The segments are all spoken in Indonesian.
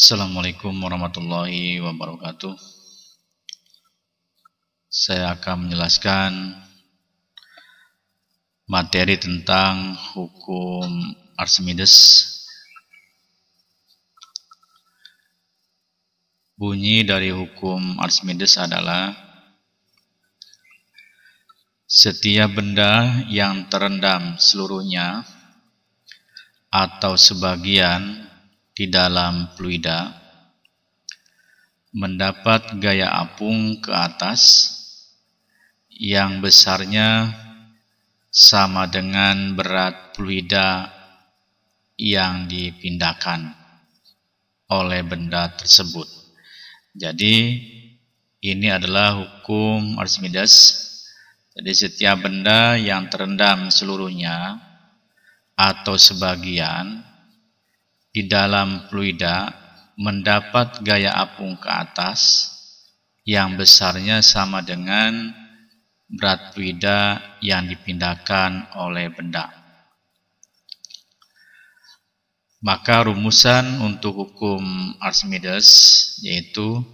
Assalamualaikum warahmatullahi wabarakatuh. Saya akan menjelaskan materi tentang hukum Archimedes. Bunyi dari hukum Archimedes adalah setiap benda yang terendam seluruhnya atau sebagian di dalam fluida mendapat gaya apung ke atas yang besarnya sama dengan berat fluida yang dipindahkan oleh benda tersebut. Jadi ini adalah hukum Archimedes. Jadi setiap benda yang terendam seluruhnya atau sebagian di dalam fluida mendapat gaya apung ke atas yang besarnya sama dengan berat fluida yang dipindahkan oleh benda. Maka rumusan untuk hukum Archimedes yaitu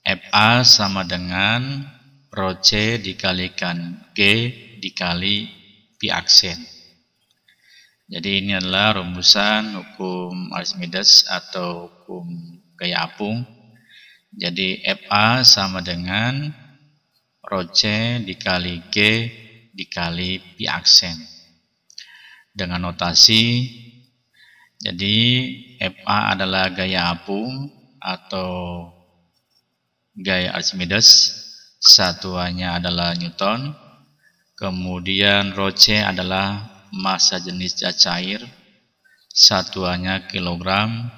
Fa sama dengan Rho C dikalikan G dikali pi aksen. Jadi ini adalah rumusan hukum Archimedes atau hukum gaya apung. Jadi Fa sama dengan Rho C dikali G dikali pi aksen. Dengan notasi, jadi Fa adalah gaya apung atau gaya Archimedes, satuannya adalah Newton. Kemudian Rho C adalah massa jenis zat cair, satuannya kilogram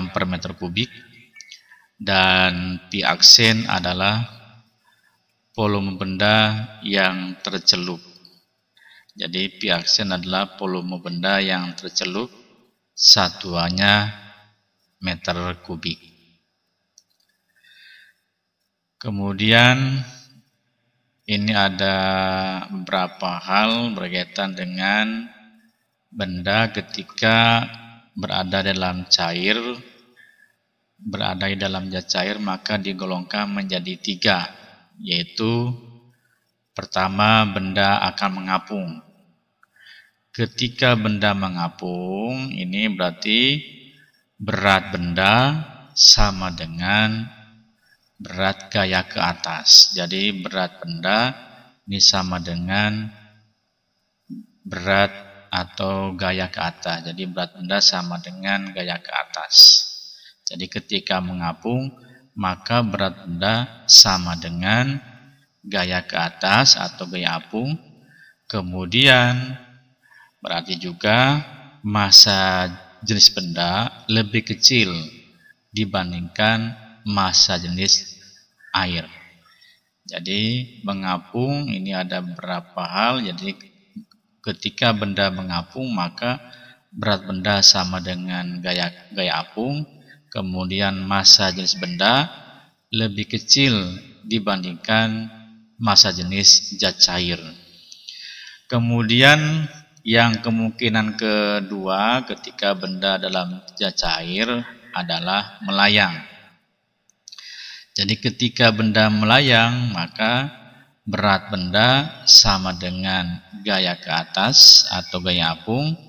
per meter kubik, dan pi aksen adalah volume benda yang tercelup. Jadi pi aksen adalah volume benda yang tercelup, satuannya meter kubik. Kemudian ini ada beberapa hal berkaitan dengan benda ketika berada dalam cair, berada di dalam zat cair, maka digolongkan menjadi 3, yaitu pertama, benda akan mengapung. Ketika benda mengapung, ini berarti berat benda sama dengan berat gaya ke atas. Jadi berat benda ini sama dengan berat atau gaya ke atas. Jadi berat benda sama dengan gaya ke atas. Jadi ketika mengapung, maka berat benda sama dengan gaya ke atas atau gaya apung. Kemudian berarti juga massa jenis benda lebih kecil dibandingkan massa jenis air. Jadi mengapung ini ada beberapa hal. Jadi ketika benda mengapung, maka berat benda sama dengan gaya apung. Kemudian massa jenis benda lebih kecil dibandingkan massa jenis zat cair. Kemudian yang kemungkinan kedua ketika benda dalam zat cair adalah melayang. Jadi ketika benda melayang, maka berat benda sama dengan gaya ke atas atau gaya apung,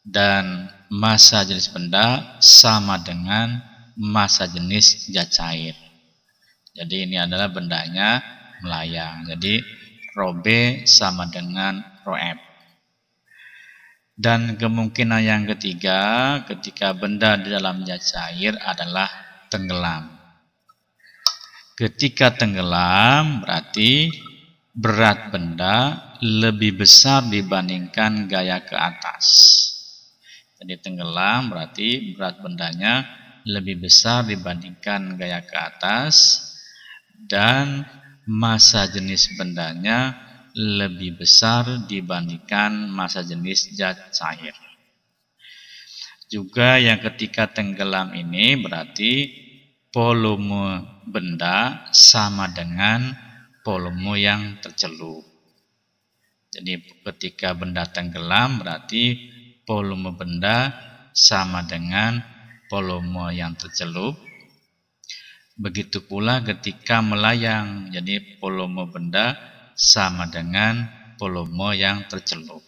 dan massa jenis benda sama dengan massa jenis zat cair. Jadi ini adalah bendanya melayang. Jadi Rho B sama dengan Rho F. Dan kemungkinan yang ketiga ketika benda di dalam zat cair adalah tenggelam. Ketika tenggelam berarti berat benda lebih besar dibandingkan gaya ke atas. Jadi tenggelam berarti berat bendanya lebih besar dibandingkan gaya ke atas, dan massa jenis bendanya lebih besar dibandingkan massa jenis zat cair. Juga yang ketika tenggelam ini berarti volume benda sama dengan volume yang tercelup. Jadi ketika benda tenggelam berarti volume benda sama dengan volume yang tercelup. Begitu pula ketika melayang, jadi volume benda sama dengan volume yang tercelup.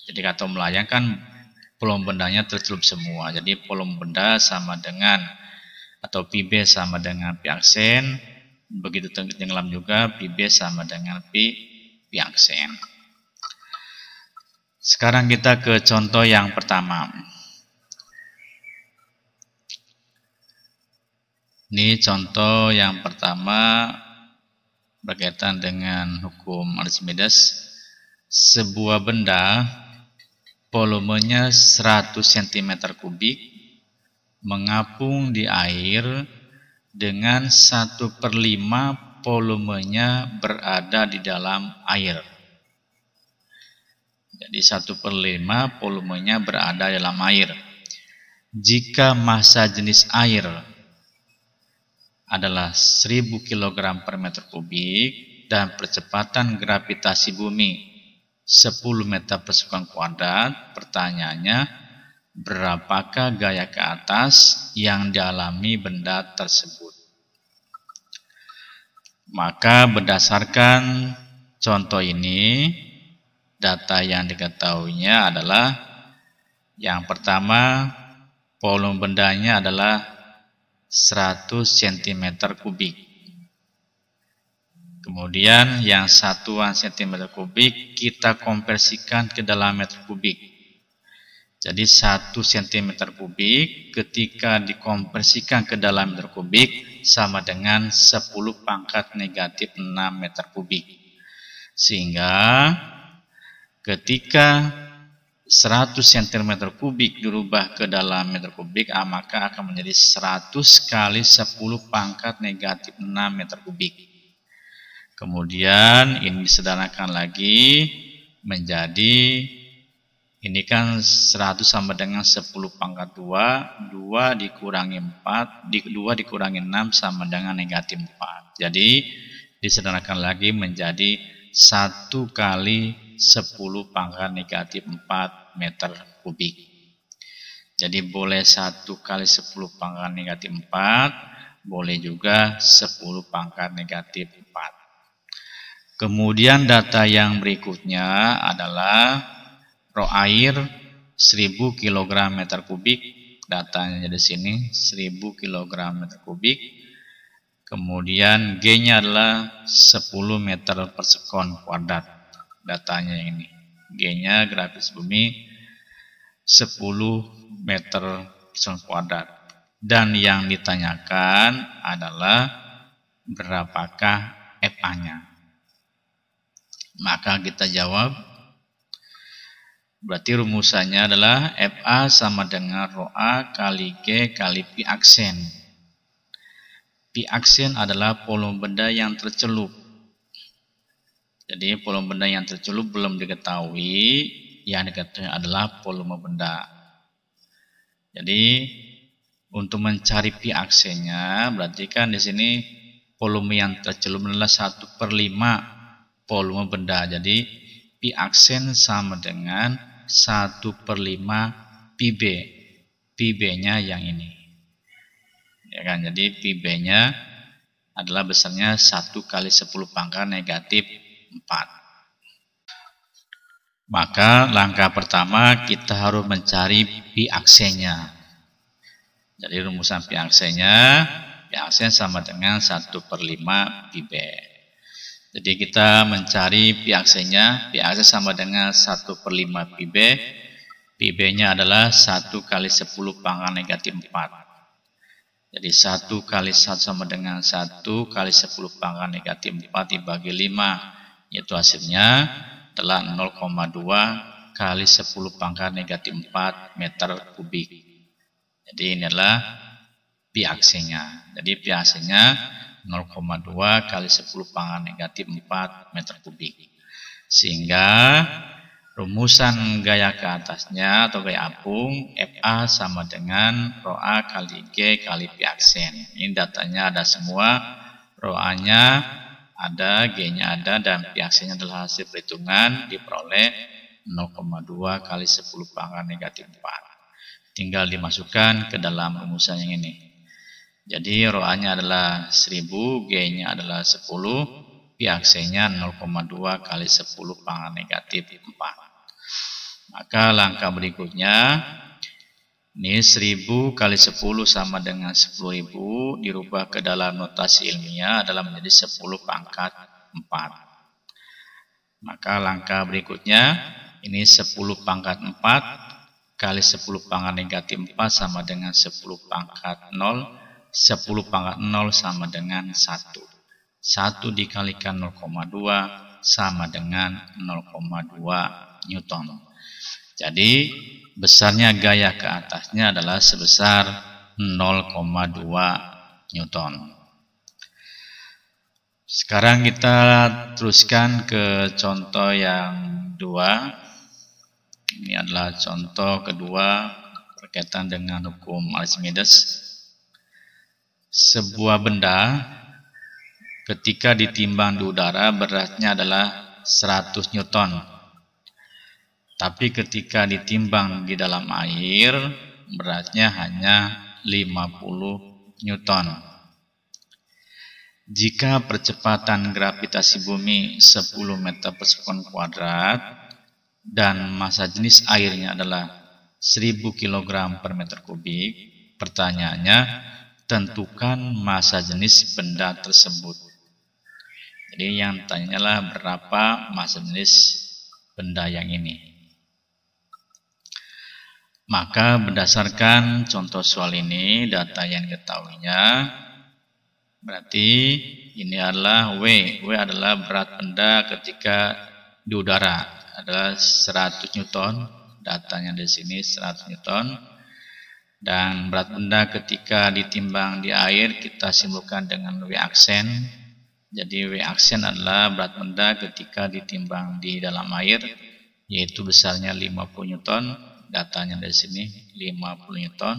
Jadi kalau melayang kan volume bendanya tercelup semua. Jadi volume benda sama dengan atau PB sama dengan P aksen. Begitu tenggelam juga PB sama dengan P aksen. Sekarang kita ke contoh yang pertama. Ini contoh yang pertama berkaitan dengan hukum Archimedes. Sebuah benda volumenya 100 cm3 mengapung di air dengan 1/5 volumenya berada di dalam air. Jadi 1/5 volumenya berada dalam air. Jika massa jenis air adalah 1000 kg per meter kubik dan percepatan gravitasi bumi 10 meter per sekon kuadrat, pertanyaannya, berapakah gaya ke atas yang dialami benda tersebut? Maka berdasarkan contoh ini, data yang diketahuinya adalah yang pertama, volume bendanya adalah 100 cm3. Kemudian yang satuan cm3 kita konversikan ke dalam meter kubik. Jadi 1 cm3 ketika dikonversikan ke dalam meter kubik sama dengan 10 pangkat negatif 6 meter kubik. Sehingga ketika 100 cm3 dirubah ke dalam meter kubik, maka akan menjadi 100 kali 10 pangkat negatif 6 meter kubik. Kemudian ini disederhanakan lagi menjadi, ini kan 100 sama dengan 10 pangkat 2, 2 dikurangi 4, 2 dikurangi 6 sama dengan negatif 4. Jadi disederhanakan lagi menjadi 1 kali 10 pangkat negatif 4 meter kubik. Jadi boleh 1 kali 10 pangkat negatif 4, boleh juga 10 pangkat negatif 4. Kemudian data yang berikutnya adalah rho air 1000 kg meter kubik. Datanya di sini 1000 kg meter kubik. Kemudian G-nya adalah 10 meter per sekon kuadrat. Datanya ini. G-nya gravitasi bumi 10 meter per sekon kuadrat. Dan yang ditanyakan adalah berapakah FA-nya. Maka kita jawab, berarti rumusannya adalah FA sama dengan rho A kali G kali P aksen. P aksen adalah volume benda yang tercelup. Jadi volume benda yang tercelup belum diketahui, yang diketahui adalah volume benda. Jadi untuk mencari P aksennya, berarti kan di sini volume yang tercelup adalah 1/5 volume benda. Jadi P aksen sama dengan 1/5 PB. PB-nya yang ini. Ya kan? Jadi PB-nya adalah besarnya 1 kali 10 pangkat negatif 4. Maka langkah pertama kita harus mencari P aksennya. Jadi rumusan P aksennya, P aksen sama dengan 1/5 PB. Jadi kita mencari P aksennya, P aksen sama dengan 1/5 PB. PB-nya adalah 1 kali 10 pangkat negatif 4. Jadi 1 kali 1 sama dengan 1 kali 10 pangkat negatif 4 dibagi 5. Yaitu hasilnya adalah 0,2 kali 10 pangkat negatif 4 meter kubik. Jadi ini adalah P aksennya. Jadi P aksennya 0,2 kali 10 pangkat negatif 4 meter kubik. Sehingga rumusan gaya ke atasnya atau gaya apung FA sama dengan rho A kali G kali P aksen. Ini datanya ada semua, rho A-nya ada, G-nya ada, dan P aksennya adalah hasil perhitungan diperoleh 0,2 kali 10 pangkat negatif 4. Tinggal dimasukkan ke dalam rumusan yang ini. Jadi ROA-nya adalah 1000, G-nya adalah 10, pi aksennya 0,2 kali 10 pangkat negatif 4. Maka langkah berikutnya, ini 1000 kali 10 sama dengan 10.000 dirubah ke dalam notasi ilmiah adalah menjadi 10 pangkat 4. Maka langkah berikutnya, ini 10 pangkat 4 kali 10 pangkat negatif 4 sama dengan 10 pangkat 0. 10 pangkat 0 sama dengan 1. 1 dikalikan 0,2 sama dengan 0,2 Newton. Jadi besarnya gaya ke atasnya adalah sebesar 0,2 Newton. Sekarang kita teruskan ke contoh yang 2. Ini adalah contoh kedua berkaitan dengan hukum Archimedes. Sebuah benda ketika ditimbang di udara beratnya adalah 100 Newton. Tapi ketika ditimbang di dalam air, beratnya hanya 50 Newton. Jika percepatan gravitasi bumi 10 meter per sekon kuadrat dan massa jenis airnya adalah 1000 kg per meter kubik, pertanyaannya, tentukan massa jenis benda tersebut. Jadi yang tanyalah berapa massa jenis benda yang ini. Maka berdasarkan contoh soal ini, data yang diketahuinya, berarti ini adalah W. W adalah berat benda ketika di udara, adalah 100 Newton. Datanya di sini 100 Newton. Dan berat benda ketika ditimbang di air, kita simpulkan dengan W aksen. Jadi W aksen adalah berat benda ketika ditimbang di dalam air, yaitu besarnya 50 Newton. Datanya dari sini 50 Newton.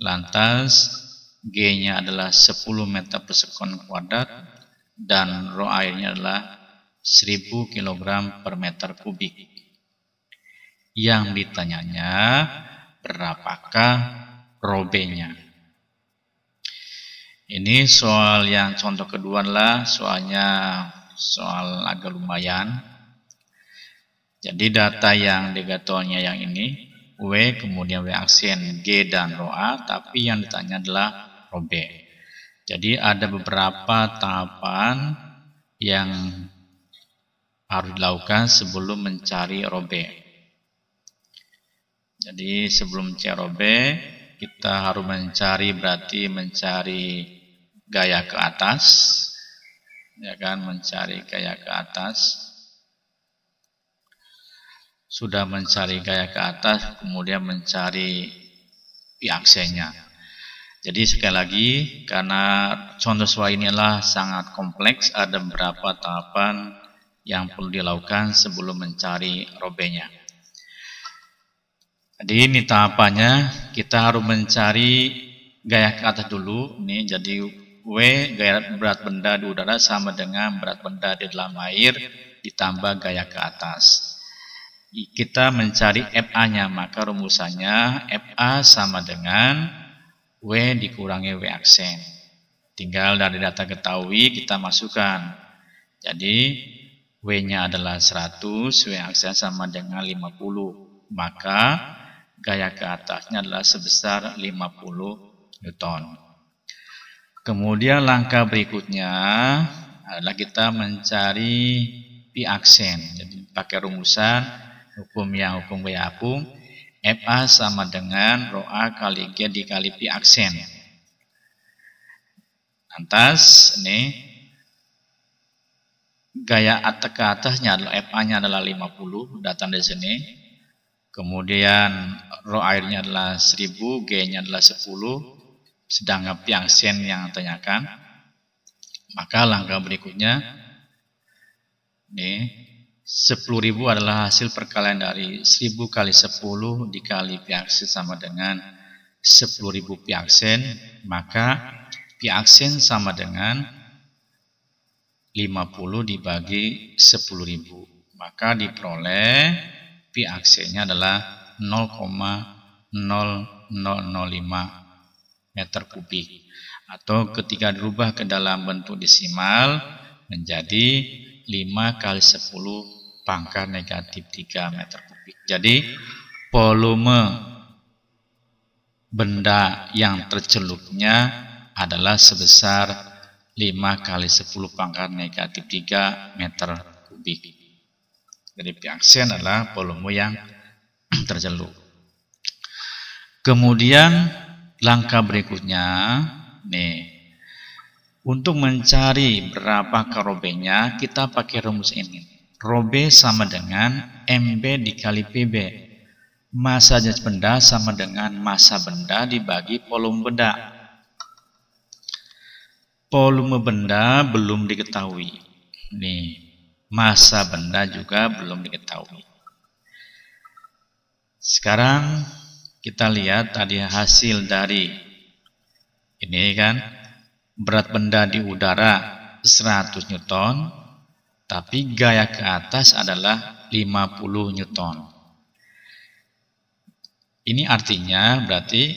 Lantas G-nya adalah 10 meter per sekon kuadrat dan rho airnya adalah 1000 kg per meter kubik. Yang ditanyanya berapakah rho B-nya? Ini soal yang contoh kedua adalah soal agak lumayan. Jadi data yang diketahuinya yang ini, W, kemudian W aksen, G, dan rho A, tapi yang ditanya adalah rho B. Jadi ada beberapa tahapan yang harus dilakukan sebelum mencari rho B. Jadi sebelum mencari rho B, kita harus mencari gaya ke atas, ya kan, mencari gaya ke atas. Sudah mencari gaya ke atas, kemudian mencari pi aksennya. Jadi sekali lagi, karena contoh soal ini adalah sangat kompleks, ada beberapa tahapan yang perlu dilakukan sebelum mencari rho B-nya. Jadi ini tahapannya, kita harus mencari gaya ke atas dulu. Ini jadi W, gaya berat benda di udara sama dengan berat benda di dalam air ditambah gaya ke atas. Kita mencari FA-nya, maka rumusannya FA sama dengan W dikurangi W aksen. Tinggal dari data ketahui kita masukkan. Jadi W-nya adalah 100, W aksen sama dengan 50. Maka gaya ke atasnya adalah sebesar 50 Newton. Kemudian langkah berikutnya adalah kita mencari pi aksen. Jadi pakai rumusan hukum Wiyakung, FA sama dengan rho A kali G dikali pi aksen. Lantas ini gaya ke atasnya adalah FA-nya adalah 50, datang dari sini. Kemudian rho airnya adalah 1000, G-nya adalah 10, sedangkan pi aksen yang ditanyakan. Maka langkah berikutnya ini 10.000 adalah hasil perkalian dari 1000 kali 10 dikali pi aksen sama dengan 10.000 pi aksen, maka pi aksen sama dengan 50 dibagi 10.000. maka diperoleh pi aksenya adalah 0,0005 meter kubik, atau ketika dirubah ke dalam bentuk desimal menjadi 5 kali 10 pangkat negatif 3 meter kubik. Jadi volume benda yang tercelupnya adalah sebesar 5 kali 10 pangkat negatif 3 meter kubik. Jadi pi aksen adalah volume yang tercelup. Kemudian langkah berikutnya nih, untuk mencari berapa robnya kita pakai rumus ini. Rob sama dengan MB dikali PB. Massa jenis benda sama dengan massa benda dibagi volume benda. Volume benda belum diketahui. Nih, massa benda juga belum diketahui. Sekarang kita lihat tadi hasil dari ini kan, berat benda di udara 100 Newton, tapi gaya ke atas adalah 50 Newton. Ini artinya berarti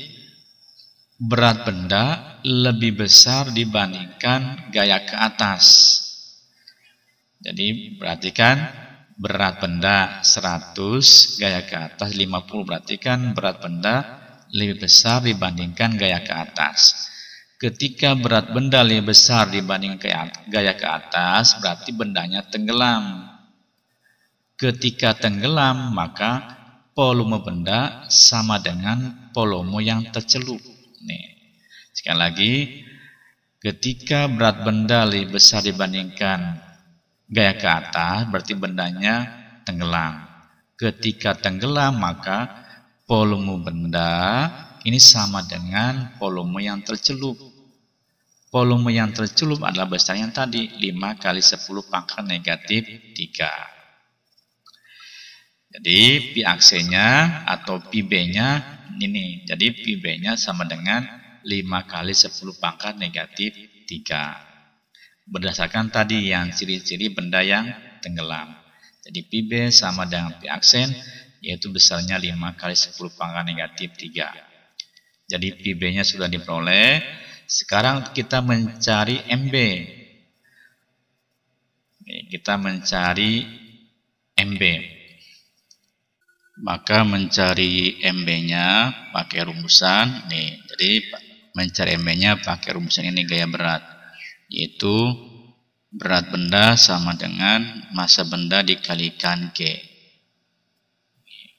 berat benda lebih besar dibandingkan gaya ke atas. Jadi perhatikan, berat benda 100, gaya ke atas 50, berarti kan berat benda lebih besar dibandingkan gaya ke atas. Ketika berat benda lebih besar dibandingkan gaya ke atas, berarti bendanya tenggelam. Ketika tenggelam, maka volume benda sama dengan volume yang tercelup. Nih, sekali lagi, ketika berat benda lebih besar dibandingkan gaya ke atas, berarti bendanya tenggelam. Ketika tenggelam, maka volume benda ini sama dengan volume yang tercelup. Volume yang tercelup adalah besar yang tadi, 5 kali 10 pangkat negatif 3. Jadi pi aksenya atau pi b-nya ini. Jadi pi b-nya sama dengan 5 kali 10 pangkat negatif 3. Berdasarkan tadi yang ciri-ciri benda yang tenggelam. Jadi pi b sama dengan pi aksen, yaitu besarnya 5 kali 10 pangkat negatif 3. Jadi pi b-nya sudah diperoleh. Sekarang kita mencari MB. Kita mencari MB. Maka mencari MB-nya pakai rumusan. Nih, jadi mencari MB-nya pakai rumusan ini gaya berat, yaitu berat benda sama dengan massa benda dikalikan G.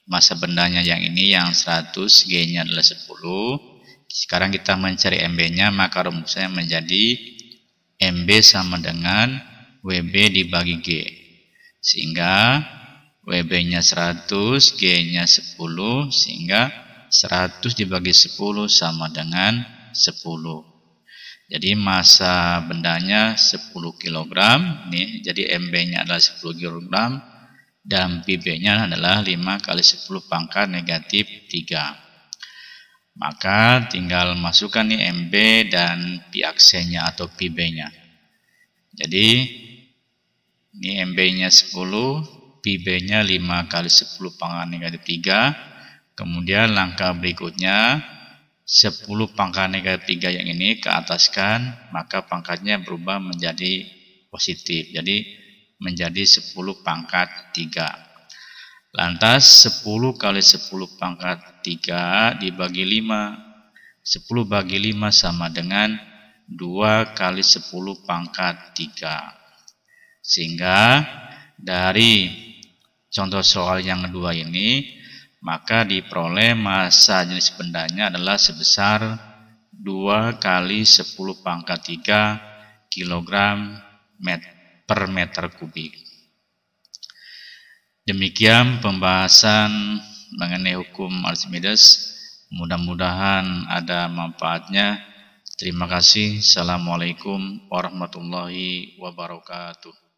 Massa bendanya yang ini yang 100, G-nya adalah 10. Sekarang kita mencari MB-nya, maka rumusnya menjadi MB sama dengan WB dibagi G. Sehingga WB-nya 100, G-nya 10, sehingga 100 dibagi 10 sama dengan 10. Jadi massa bendanya 10 kg, nih, jadi MB-nya adalah 10 kg, dan PB-nya adalah 5 kali 10 pangkat negatif 3. Maka tinggal masukkan nih MB dan pi aksennya atau PB-nya. Jadi ini MB-nya 10, PB-nya 5 kali 10 pangkat negatif 3. Kemudian langkah berikutnya 10 pangkat negatif 3 yang ini ke ataskan, maka pangkatnya berubah menjadi positif. Jadi menjadi 10 pangkat 3. Lantas 10 kali 10 pangkat 3 dibagi 5. 10 bagi 5 sama dengan 2 kali 10 pangkat 3. Sehingga dari contoh soal yang kedua ini, maka diperoleh massa jenis bendanya adalah sebesar 2 kali 10 pangkat 3 kg per meter kubik. Demikian pembahasan mengenai hukum Archimedes. Mudah-mudahan ada manfaatnya. Terima kasih. Assalamualaikum warahmatullahi wabarakatuh.